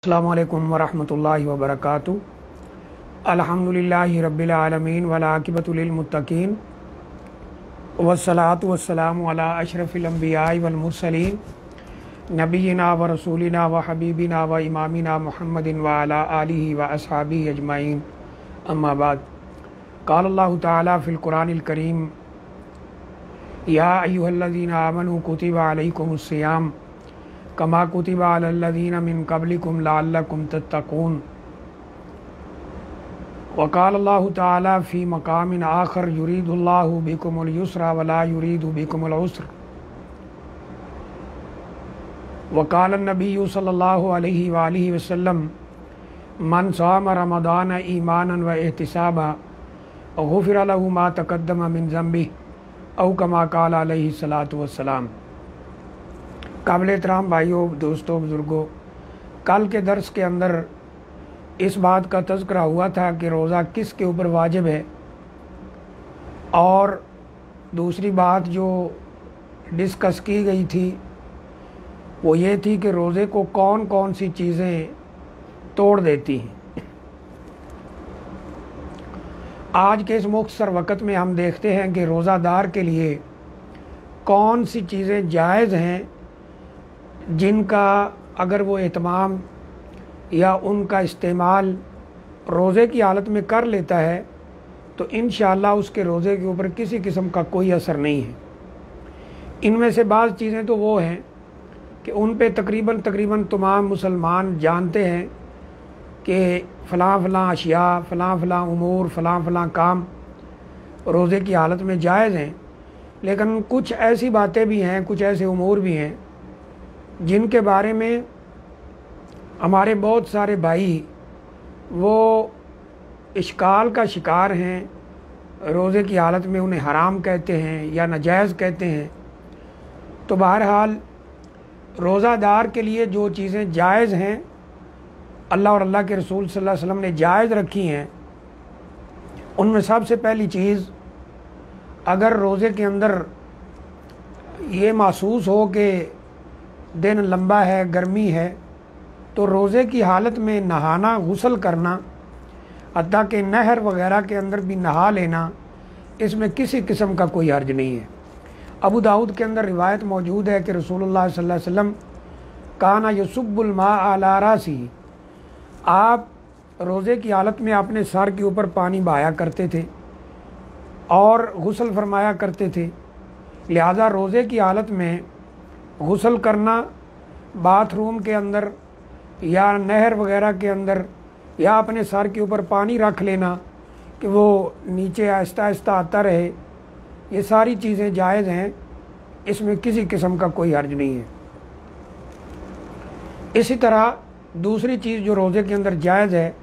अस्सलामु अलैकुम वरहमतुल्लाहि वबरकातुहू। अल्हम्दुलिल्लाहि रब्बिल आलमीन वल आक़िबतु लिल मुत्तक़ीन वस्सलातु वस्सलामु अला अशरफिल अंबियाइ वल मुरसलीन नबिय्यिना व रसूलिना व हबीबिना व इमामिना मुहम्मदिन व अला आलिहि व अस्हाबिहि अजमाइन, अम्मा बाद। क़ाल अल्लाहु तआला फ़िल क़ुरानिल करीम, या अय्युहल्लज़ीना आमनू कुतिबा अलैकुमुस्सियाम कमा कुतिबा अलल्लज़ीना मिन क़ब्लिकुम लअल्लकुम तत्तक़ून। वक़ाल अल्लाहु तआला फ़ी मक़ामिन आख़र, युरीदुल्लाहु बिकुमुल युस्रा वला युरीदु बिकुमुल उस्र। वक़ाल नबिय्यु सल्लल्लाहु अलैहि वालिहि वसल्लम, मन साम रमज़ान ईमानन व एहतिसाबा गुफ़िर लहु मा तक़द्दम मिन ज़ंबिही औ कमा क़ाल अलैहि सलातु वस्सलाम। काबिल एहतराम भाइयों, दोस्तों, बुज़ुर्गों, कल के दर्स के अंदर इस बात का तज़किरा हुआ था कि रोज़ा किसके ऊपर वाजिब है, और दूसरी बात जो डिस्कस की गई थी वो ये थी कि रोज़े को कौन कौन सी चीज़ें तोड़ देती हैं। आज के इस मुख्तसर वक़्त में हम देखते हैं कि रोज़ादार के लिए कौन सी चीज़ें जायज़ हैं जिनका अगर वो एहतमाम या उनका इस्तेमाल रोज़े की हालत में कर लेता है तो इंशाअल्लाह उसके रोज़े के ऊपर किसी किस्म का कोई असर नहीं है। इनमें से बाज़ चीज़ें तो वो हैं कि उन पे तकरीबन तमाम मुसलमान जानते हैं कि फ़लाँ अशिया, फ़लाँ उमूर, फ़लाँ काम रोज़े की हालत में जायज़ हैं, लेकिन कुछ ऐसी बातें भी हैं, कुछ ऐसे उमूर भी हैं जिनके बारे में हमारे बहुत सारे भाई वो इश्काल का शिकार हैं। रोज़े की हालत में उन्हें हराम कहते हैं या नाजायज़ कहते हैं। तो बहरहाल रोज़ादार के लिए जो चीज़ें जायज़ हैं, अल्लाह और अल्लाह के रसूल सल्लल्लाहु अलैहि वसल्लम ने जायज़ रखी हैं, उनमें सबसे पहली चीज़, अगर रोज़े के अंदर ये महसूस हो कि दिन लंबा है, गर्मी है, तो रोज़े की हालत में नहाना, गुस्ल करना, हत्ता कि नहर वगैरह के अंदर भी नहा लेना, इसमें किसी किस्म का कोई हर्ज नहीं है। अबू दाऊद के अंदर रिवायत मौजूद है कि रसूलुल्लाह सल्लल्लाहु अलैहि वसल्लम काना युसुब्बुल मा अला रासी, आप रोज़े की हालत में अपने सर के ऊपर पानी बहाया करते थे और गुस्ल फरमाया करते थे। लिहाजा रोज़े की हालत में गुस्ल करना, बाथरूम के अंदर या नहर वगैरह के अंदर या अपने सर के ऊपर पानी रख लेना कि वो नीचे आहिस्ता आहिस्ता आता रहे, ये सारी चीज़ें जायज़ हैं, इसमें किसी किस्म का कोई हर्ज नहीं है। इसी तरह दूसरी चीज़ जो रोज़े के अंदर जायज़ है,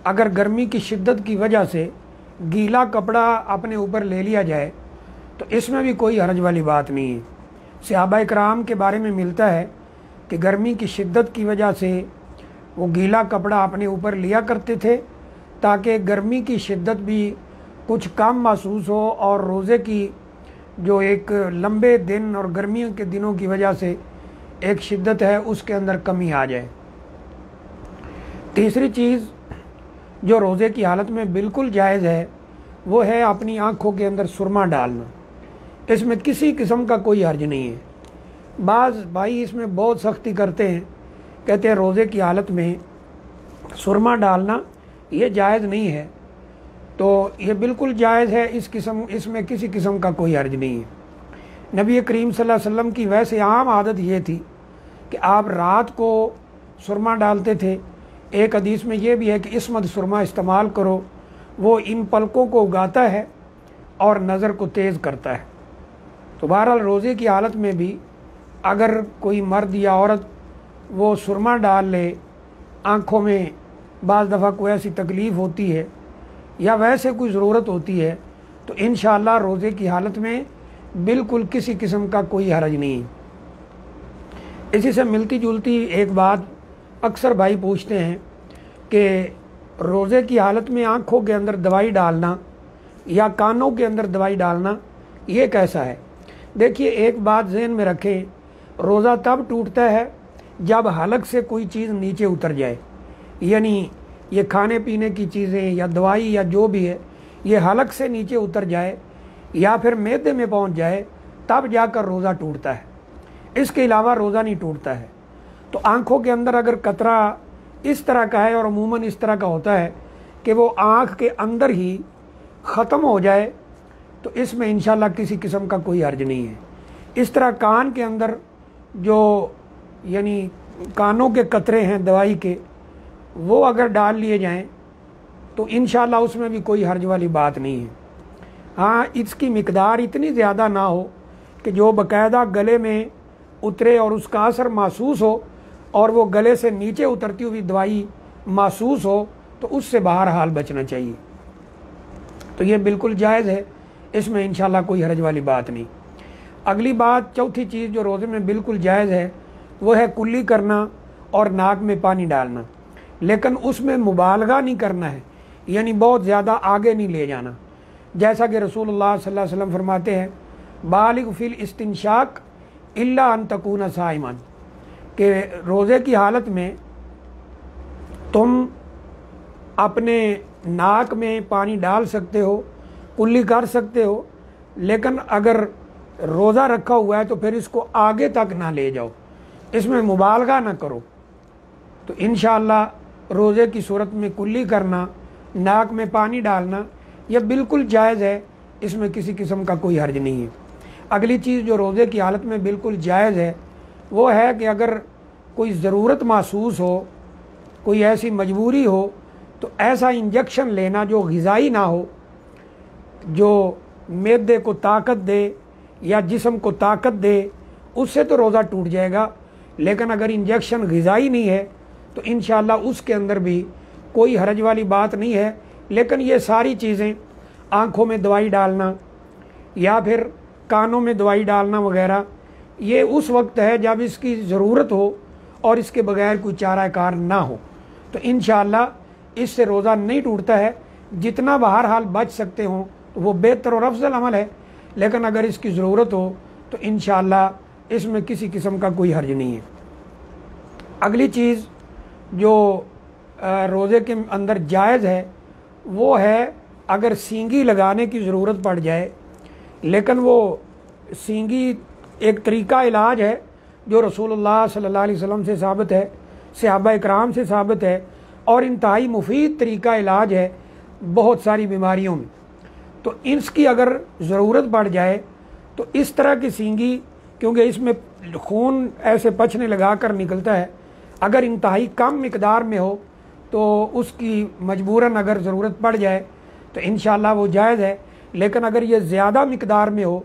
अगर गर्मी की शिद्दत की वजह से गीला कपड़ा अपने ऊपर ले लिया जाए तो इसमें भी कोई हर्ज वाली बात नहीं है। सहाबा इकराम के बारे में मिलता है कि गर्मी की शिद्दत की वजह से वो गीला कपड़ा अपने ऊपर लिया करते थे ताकि गर्मी की शिद्दत भी कुछ कम महसूस हो और रोज़े की जो एक लंबे दिन और गर्मियों के दिनों की वजह से एक शिद्दत है उसके अंदर कमी आ जाए। तीसरी चीज़ जो रोज़े की हालत में बिल्कुल जायज़ है वो है अपनी आँखों के अंदर सुरमा डालना, इसमें किसी किस्म का कोई हर्ज नहीं है। बाज़ भाई इसमें बहुत सख्ती करते हैं, कहते हैं रोज़े की हालत में सुरमा डालना ये जायज़ नहीं है, तो ये बिल्कुल जायज़ है, इसमें किसी किस्म का कोई हर्ज नहीं है। नबी करीम सल्लल्लाहु अलैहि वसल्लम की वैसे आम आदत ये थी कि आप रात को सुरमा डालते थे। एक हदीस में ये भी है कि इसमत सुरमा इस्तेमाल करो, वो इन पलकों को उगाता है और नज़र को तेज़ करता है। तो बहरहाल रोज़े की हालत में भी अगर कोई मर्द या औरत वो सुरमा डाल ले, आँखों में बाज़ दफ़ा कोई ऐसी तकलीफ़ होती है या वैसे कोई ज़रूरत होती है, तो इंशाअल्लाह रोज़े की हालत में बिल्कुल किसी किस्म का कोई हरज नहीं। इसी से मिलती जुलती एक बात अक्सर भाई पूछते हैं कि रोज़े की हालत में आँखों के अंदर दवाई डालना या कानों के अंदर दवाई डालना ये कैसा है। देखिए, एक बात ज़हन में रखें, रोज़ा तब टूटता है जब हलक से कोई चीज़ नीचे उतर जाए, यानी ये खाने पीने की चीज़ें या दवाई या जो भी है, ये हलक से नीचे उतर जाए या फिर मैदे में पहुंच जाए, तब जाकर रोज़ा टूटता है। इसके अलावा रोज़ा नहीं टूटता है। तो आँखों के अंदर अगर कतरा इस तरह का है, और अमूमन इस तरह का होता है कि वो आँख के अंदर ही ख़त्म हो जाए, तो इसमें इंशाल्लाह किसी किस्म का कोई हर्ज नहीं है। इस तरह कान के अंदर जो यानी कानों के कतरे हैं दवाई के, वो अगर डाल लिए जाएं तो इंशाल्लाह उसमें भी कोई हर्ज वाली बात नहीं है। हाँ, इसकी मिकदार इतनी ज़्यादा ना हो कि जो बाकायदा गले में उतरे और उसका असर महसूस हो और वो गले से नीचे उतरती हुई दवाई महसूस हो, तो उससे बहरहाल बचना चाहिए। तो ये बिल्कुल जायज़ है, इसमें इंशाल्लाह कोई हर्ज वाली बात नहीं। अगली बात, चौथी चीज़ जो रोज़े में बिल्कुल जायज़ है वो है कुल्ली करना और नाक में पानी डालना, लेकिन उसमें मुबालगा नहीं करना है, यानी बहुत ज़्यादा आगे नहीं ले जाना। जैसा कि रसूलुल्लाह सल्लल्लाहु अलैहि वसल्लम फरमाते हैं, बालिग फिल इस्तिंशाक इल्ला अन तकूना साइमन, कि रोज़े की हालत में तुम अपने नाक में पानी डाल सकते हो, कुल्ली कर सकते हो, लेकिन अगर रोज़ा रखा हुआ है तो फिर इसको आगे तक ना ले जाओ, इसमें मुबालगा ना करो। तो इंशाअल्लाह रोज़े की सूरत में कुल्ली करना, नाक में पानी डालना, यह बिल्कुल जायज़ है, इसमें किसी किस्म का कोई हर्ज नहीं है। अगली चीज़ जो रोज़े की हालत में बिल्कुल जायज़ है वो है कि अगर कोई ज़रूरत महसूस हो, कोई ऐसी मजबूरी हो, तो ऐसा इंजेक्शन लेना जो ग़िज़ाई ना हो, जो मैदे को ताकत दे या जिस्म को ताकत दे, उससे तो रोज़ा टूट जाएगा। लेकिन अगर इंजेक्शन ग़िज़ाई नहीं है तो इंशाअल्लाह उसके अंदर भी कोई हरज वाली बात नहीं है। लेकिन ये सारी चीज़ें, आँखों में दवाई डालना या फिर कानों में दवाई डालना वगैरह, ये उस वक्त है जब इसकी ज़रूरत हो और इसके बगैर कोई चाराकार ना हो। तो इंशाअल्लाह इससे रोज़ा नहीं टूटता है। जितना बहरहाल बच सकते हों तो वो बेहतर और अफजल अमल है, लेकिन अगर इसकी ज़रूरत हो तो इंशाअल्लाह इसमें किसी किस्म का कोई हर्ज नहीं है। अगली चीज़ जो रोज़े के अंदर जायज़ है वो है अगर सींगी लगाने की ज़रूरत पड़ जाए, लेकिन वो सींगी एक तरीका इलाज है जो रसूलुल्लाह सल्लल्लाहु अलैहि वसल्लम से साबित है, सहाबा इकराम से साबित है, और इंतहाई मुफीद तरीका इलाज है बहुत सारी बीमारियों में। तो इसकी अगर ज़रूरत पड़ जाए तो इस तरह की सींगी, क्योंकि इसमें खून ऐसे पचने लगा कर निकलता है, अगर इंतहाई कम मिकदार में हो तो उसकी मजबूरन अगर ज़रूरत पड़ जाए तो इंशाअल्लाह वो जायज़ है। लेकिन अगर ये ज़्यादा मिकदार में हो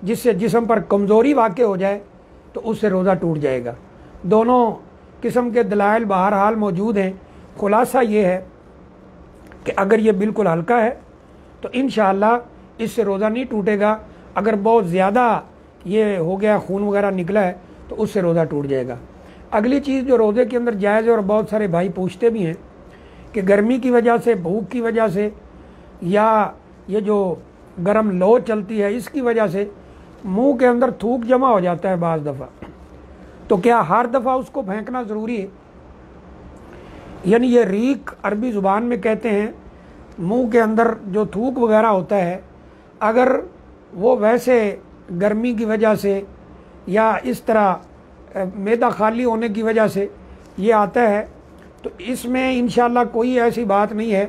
जिससे जिस्म पर कमज़ोरी वाक़ई हो जाए तो उससे रोज़ा टूट जाएगा। दोनों किस्म के दलाइल बहरहाल मौजूद हैं। खुलासा ये है कि अगर ये बिल्कुल हल्का है तो इंशाअल्लाह इससे रोज़ा नहीं टूटेगा। अगर बहुत ज़्यादा ये हो गया, खून वगैरह निकला है, तो उससे रोज़ा टूट जाएगा। अगली चीज़ जो रोज़े के अंदर जायज़ है और बहुत सारे भाई पूछते भी हैं कि गर्मी की वजह से, भूख की वजह से, या ये जो गर्म लो चलती है इसकी वजह से मुंह के अंदर थूक जमा हो जाता है बाज़ दफ़ा, तो क्या हर दफ़ा उसको फेंकना ज़रूरी है? यानी ये रीक अरबी ज़ुबान में कहते हैं, मुंह के अंदर जो थूक वगैरह होता है, अगर वो वैसे गर्मी की वजह से या इस तरह मैदा खाली होने की वजह से ये आता है, तो इसमें इंशाअल्लाह कोई ऐसी बात नहीं है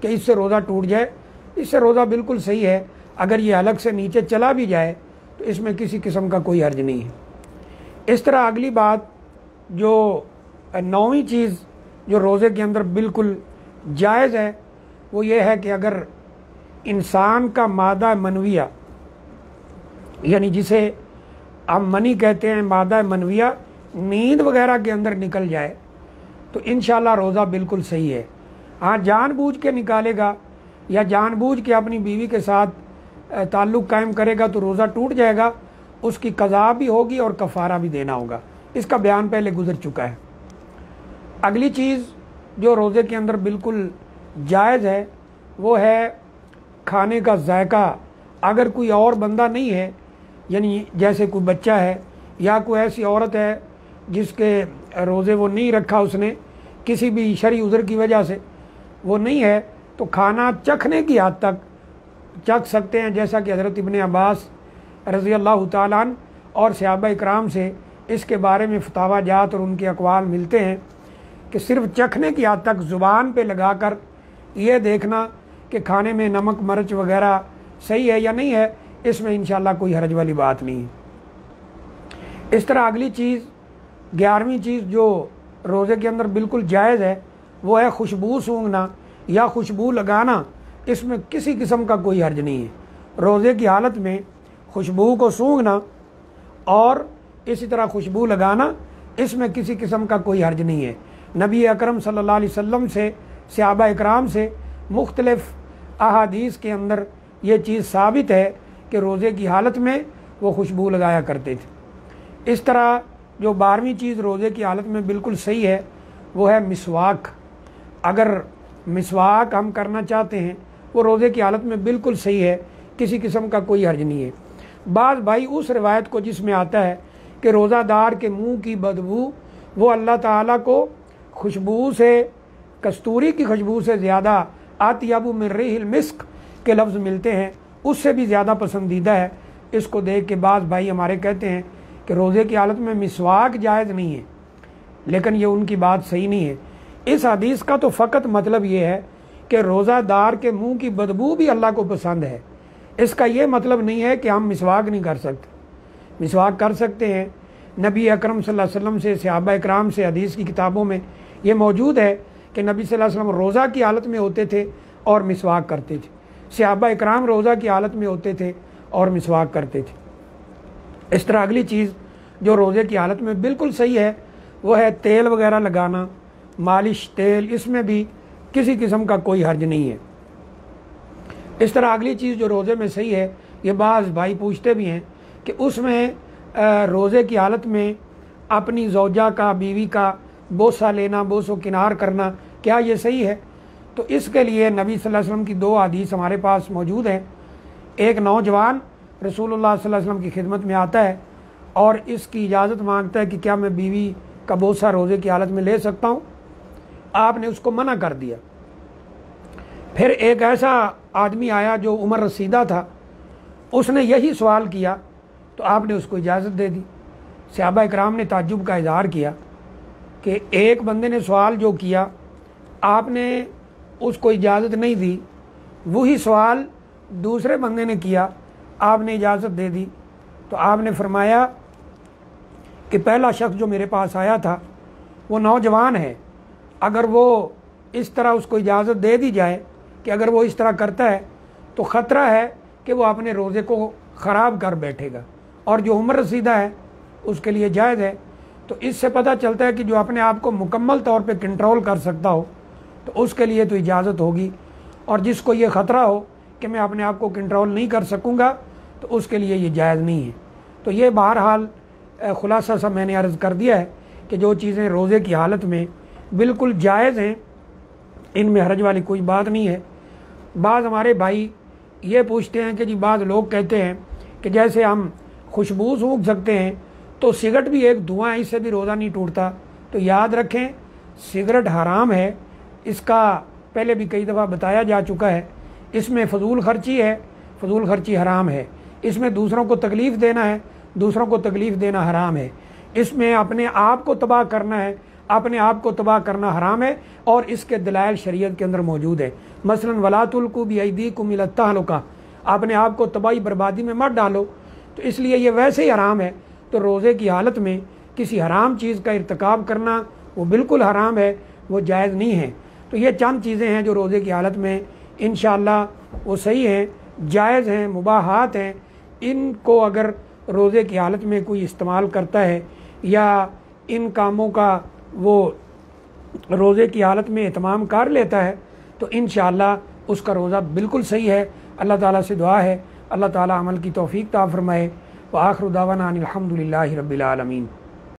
कि इससे रोज़ा टूट जाए। इससे रोज़ा बिल्कुल सही है। अगर ये अलग से नीचे चला भी जाए तो इसमें किसी किस्म का कोई हर्ज नहीं है। इस तरह अगली बात जो 9वीं चीज़ जो रोज़े के अंदर बिल्कुल जायज़ है वो ये है कि अगर इंसान का मादा मनविया, यानी जिसे हम मनी कहते हैं, मादा मनविया नींद वगैरह के अंदर निकल जाए तो इंशाअल्लाह रोज़ा बिल्कुल सही है। हाँ, जानबूझ के निकालेगा या जानबूझ के अपनी बीवी के साथ ताल्लुक़ कायम करेगा तो रोज़ा टूट जाएगा, उसकी कज़ा भी होगी और कफ़ारा भी देना होगा। इसका बयान पहले गुजर चुका है। अगली चीज़ जो रोज़े के अंदर बिल्कुल जायज़ है वो है खाने का जायका। अगर कोई और बंदा नहीं है, यानी जैसे कोई बच्चा है या कोई ऐसी औरत है जिसके रोज़े वो नहीं रखा उसने किसी भी शरई उज़र की वजह से, वो नहीं है, तो खाना चखने की हद तक चख सकते हैं, जैसा कि हज़रत इब्ने अब्बास रज़ी अल्लाह ताला अन्हु और सहाबा इकराम से इसके बारे में फतावा जात और उनके अक़वाल मिलते हैं कि सिर्फ़ चखने की हद तक ज़ुबान पे लगाकर ये देखना कि खाने में नमक मिर्च वग़ैरह सही है या नहीं है, इसमें इंशाअल्लाह कोई हरज वाली बात नहीं है। इस तरह अगली चीज़ 11वीं चीज़ जो रोज़े के अंदर बिल्कुल जायज़ है वो है खुशबू सूंघना या खुशबू लगाना। इसमें किसी किस्म का कोई हर्ज नहीं है। रोज़े की हालत में खुशबू को सूंघना और इसी तरह खुशबू लगाना, इसमें किसी किस्म का कोई हर्ज नहीं है। नबी अकरम सल्लल्लाहु अलैहि वसल्लम से, सहाबा इकराम से मुख्तलिफ अहादीस के अंदर ये चीज़ साबित है कि रोज़े की हालत में वो खुशबू लगाया करते थे। इस तरह जो 12वीं चीज़ रोज़े की हालत में बिल्कुल सही है वो है मिसवाक। अगर मिसवाक हम करना चाहते हैं वो रोज़े की हालत में बिल्कुल सही है, किसी किस्म का कोई हर्ज नहीं है। बाज़ भाई उस रिवायत को जिसमें आता है कि रोज़ादार के मुंह की बदबू वो अल्लाह ताला को खुशबू से, कस्तूरी की खुशबू से ज़्यादा आतियाबु मिन रिहिल मिस्क के लफ्ज़ मिलते हैं, उससे भी ज़्यादा पसंदीदा है। इसको देख के बाज़ भाई हमारे कहते हैं कि रोज़े की हालत में मिसवाक जायज़ नहीं है, लेकिन ये उनकी बात सही नहीं है। इस हदीस का तो फ़कत मतलब ये है कि रोज़ादार के मुंह की बदबू भी अल्लाह को पसंद है। इसका ये मतलब नहीं है कि हम मिसवाक नहीं कर सकते, मिसवाक कर सकते हैं। नबी अकरम सल्लल्लाहु अलैहि वसल्लम से, सहाबा इकराम से हदीस की किताबों में ये मौजूद है कि नबी सल्लल्लाहु अलैहि वसल्लम रोज़ा की हालत में होते थे और मिसवाक करते थे। सहाबा इकराम रोज़ा की हालत में होते थे और मिसवाक करते थे। इस तरह अगली चीज़ जो रोज़े की हालत में बिल्कुल सही है वो है तेल वगैरह लगाना, मालिश तेल, इसमें भी किसी किस्म का कोई हर्ज नहीं है। इस तरह अगली चीज़ जो रोज़े में सही है, ये बाज़ भाई पूछते भी हैं कि उसमें रोज़े की हालत में अपनी ज़ौजा का, बीवी का बोसा लेना, बोसो किनार करना, क्या ये सही है? तो इसके लिए नबी सल्लल्लाहु अलैहि वसल्लम की 2 हदीस हमारे पास मौजूद हैं। एक नौजवान रसूलुल्लाह सल्लल्लाहु अलैहि वसल्लम की खिदमत में आता है और इसकी इजाज़त मांगता है कि क्या मैं बीवी का बोसा रोज़े की हालत में ले सकता हूँ? आपने उसको मना कर दिया। फिर एक ऐसा आदमी आया जो उम्र रसीदा था, उसने यही सवाल किया तो आपने उसको इजाज़त दे दी। सहाबा इकराम ने ताज्जुब का इज़हार किया कि एक बंदे ने सवाल जो किया आपने उसको इजाज़त नहीं दी, वही सवाल दूसरे बंदे ने किया, आपने इजाज़त दे दी। तो आपने फरमाया कि पहला शख्स जो मेरे पास आया था वो नौजवान है, अगर वो इस तरह उसको इजाज़त दे दी जाए कि अगर वो इस तरह करता है तो ख़तरा है कि वो अपने रोज़े को ख़राब कर बैठेगा, और जो उम्र रसीदा है उसके लिए जायज़ है। तो इससे पता चलता है कि जो अपने आप को मुकम्मल तौर पे कंट्रोल कर सकता हो तो उसके लिए तो इजाज़त होगी, और जिसको ये ख़तरा हो कि मैं अपने आप को कंट्रोल नहीं कर सकूँगा तो उसके लिए ये जायज़ नहीं है। तो ये बहरहाल ख़ुलासा सा मैंने अर्ज़ कर दिया है कि जो चीज़ें रोज़े की हालत में बिल्कुल जायज़ हैं, इनमें हरज वाली कोई बात नहीं है। बाज़ हमारे भाई ये पूछते हैं कि जी बाज़ लोग कहते हैं कि जैसे हम खुशबू सूंघ सकते हैं तो सिगरेट भी एक धुआं है, इससे भी रोज़ा नहीं टूटता। तो याद रखें, सिगरेट हराम है, इसका पहले भी कई दफ़ा बताया जा चुका है। इसमें फजूल खर्ची है, फजूल खर्ची हराम है। इसमें दूसरों को तकलीफ़ देना है, दूसरों को तकलीफ़ देना हराम है। इसमें अपने आप को तबाह करना है, अपने आप को तबाह करना हराम है, और इसके दलाइल शरीयत के अंदर मौजूद है। मसलन वला तुल्कू बिअयदीकुम इला तहलुका, अपने आप को तबाही बर्बादी में मत डालो। तो इसलिए ये वैसे ही हराम है। तो रोज़े की हालत में किसी हराम चीज़ का इर्तिकाब करना वो बिल्कुल हराम है, वो जायज़ नहीं है। तो ये चंद चीज़ें हैं जो रोज़े की हालत में इंशाअल्लाह वो सही हैं, जायज़ हैं, मुबाहात हैं। इनको अगर रोज़े की हालत में कोई इस्तेमाल करता है या इन कामों का वो रोज़े की हालत में एहतमाम कर लेता है तो इंशाअल्लाह उसका रोज़ा बिल्कुल सही है। अल्लाह ताला से दुआ है अल्लाह ताला अमल की तौफीक अता फरमाए। व आखिरु दावाना अनिल हम्दुलिल्लाहि रब्बिल आलमीन।